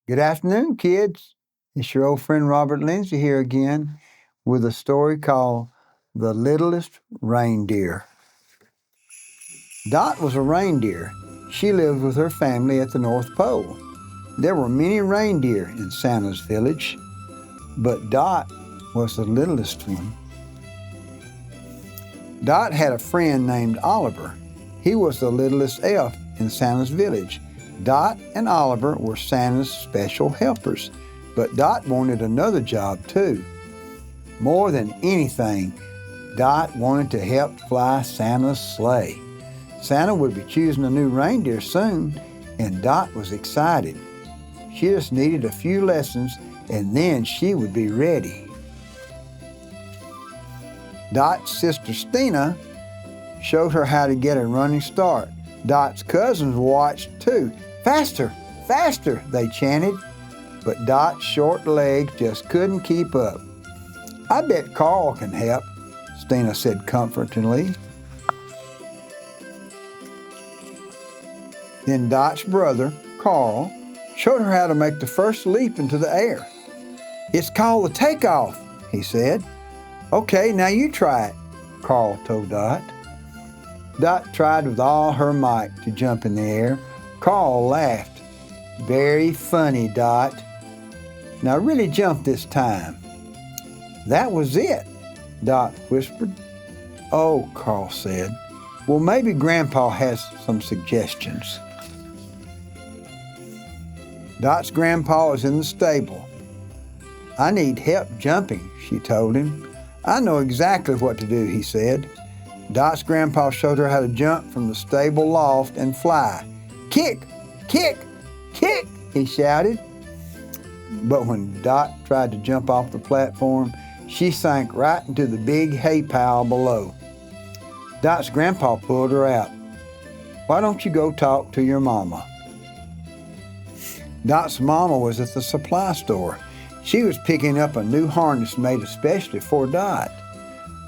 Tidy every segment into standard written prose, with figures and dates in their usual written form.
Good afternoon, kids. It's your old friend Robert Lindsey here again with a story called The Littlest Reindeer. Dot was a reindeer. She lived with her family at the North Pole. There were many reindeer in Santa's village, but Dot was the littlest one. Dot had a friend named Oliver. He was the littlest elf in Santa's village. Dot and Oliver were Santa's special helpers, but Dot wanted another job too. More than anything, Dot wanted to help fly Santa's sleigh. Santa would be choosing a new reindeer soon, and Dot was excited. She just needed a few lessons, and then she would be ready. Dot's sister Stina showed her how to get a running start. Dot's cousins watched too. "Faster, faster," they chanted, but Dot's short legs just couldn't keep up. "I bet Carl can help," Stina said comfortingly. Then Dot's brother, Carl, showed her how to make the first leap into the air. "It's called the takeoff," he said. "Okay, now you try it," Carl told Dot. Dot tried with all her might to jump in the air. Carl laughed. "Very funny, Dot. Now really jump this time." "That was it," Dot whispered. "Oh," Carl said. "Well, maybe Grandpa has some suggestions." Dot's grandpa was in the stable. "I need help jumping," she told him. "I know exactly what to do," he said. Dot's grandpa showed her how to jump from the stable loft and fly. "Kick, kick, kick," he shouted. But when Dot tried to jump off the platform, she sank right into the big hay pile below. Dot's grandpa pulled her out. "Why don't you go talk to your mama?" Dot's mama was at the supply store. She was picking up a new harness made especially for Dot.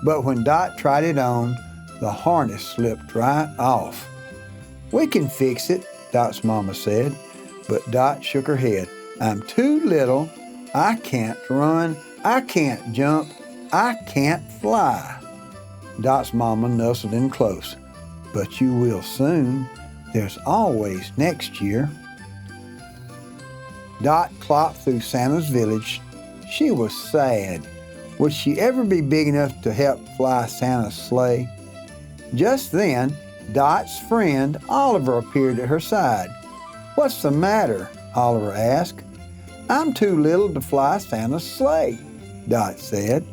But when Dot tried it on, the harness slipped right off. "We can fix it," Dot's mama said. But Dot shook her head. "I'm too little. I can't run. I can't jump. I can't fly." Dot's mama nuzzled in close. "But you will soon. There's always next year." Dot clopped through Santa's village. She was sad. Would she ever be big enough to help fly Santa's sleigh? Just then, Dot's friend Oliver appeared at her side. "What's the matter?" Oliver asked. "I'm too little to fly Santa's sleigh," Dot said.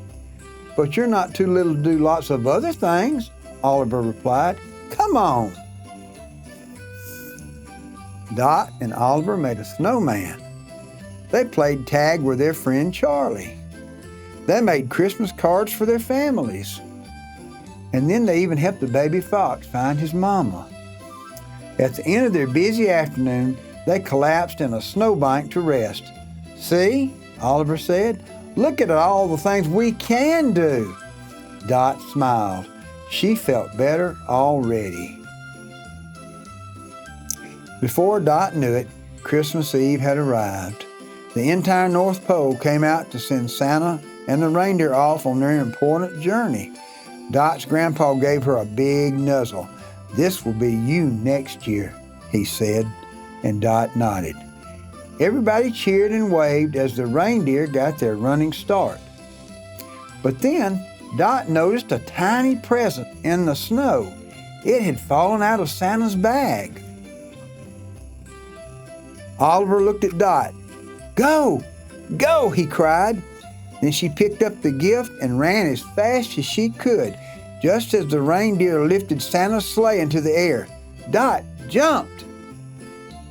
"But you're not too little to do lots of other things," Oliver replied. "Come on." Dot and Oliver made a snowman. They played tag with their friend Charlie. They made Christmas cards for their families. And then they even helped the baby fox find his mama. At the end of their busy afternoon, they collapsed in a snowbank to rest. "See," Oliver said, "look at all the things we can do." Dot smiled. She felt better already. Before Dot knew it, Christmas Eve had arrived. The entire North Pole came out to send Santa and the reindeer off on their important journey. Dot's grandpa gave her a big nuzzle. "This will be you next year," he said, and Dot nodded. Everybody cheered and waved as the reindeer got their running start. But then Dot noticed a tiny present in the snow. It had fallen out of Santa's bag. Oliver looked at Dot. "Go, go," he cried. Then she picked up the gift and ran as fast as she could. Just as the reindeer lifted Santa's sleigh into the air, Dot jumped.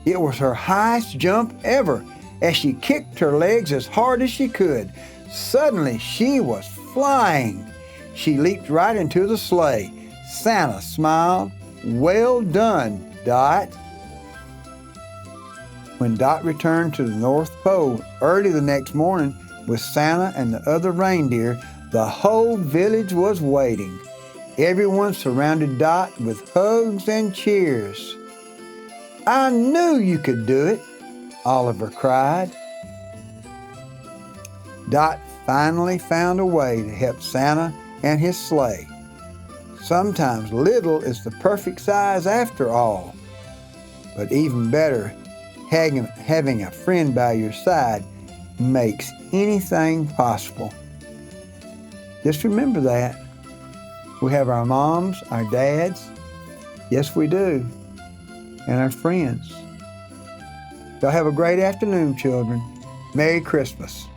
It was her highest jump ever, as she kicked her legs as hard as she could. Suddenly, she was flying. She leaped right into the sleigh. Santa smiled. "Well done, Dot." When Dot returned to the North Pole early the next morning with Santa and the other reindeer, the whole village was waiting. Everyone surrounded Dot with hugs and cheers. "I knew you could do it," Oliver cried. Dot finally found a way to help Santa and his sleigh. Sometimes little is the perfect size after all. But even better, having a friend by your side makes anything possible. Just remember that. We have our moms, our dads, yes we do, and our friends. Y'all have a great afternoon, children. Merry Christmas.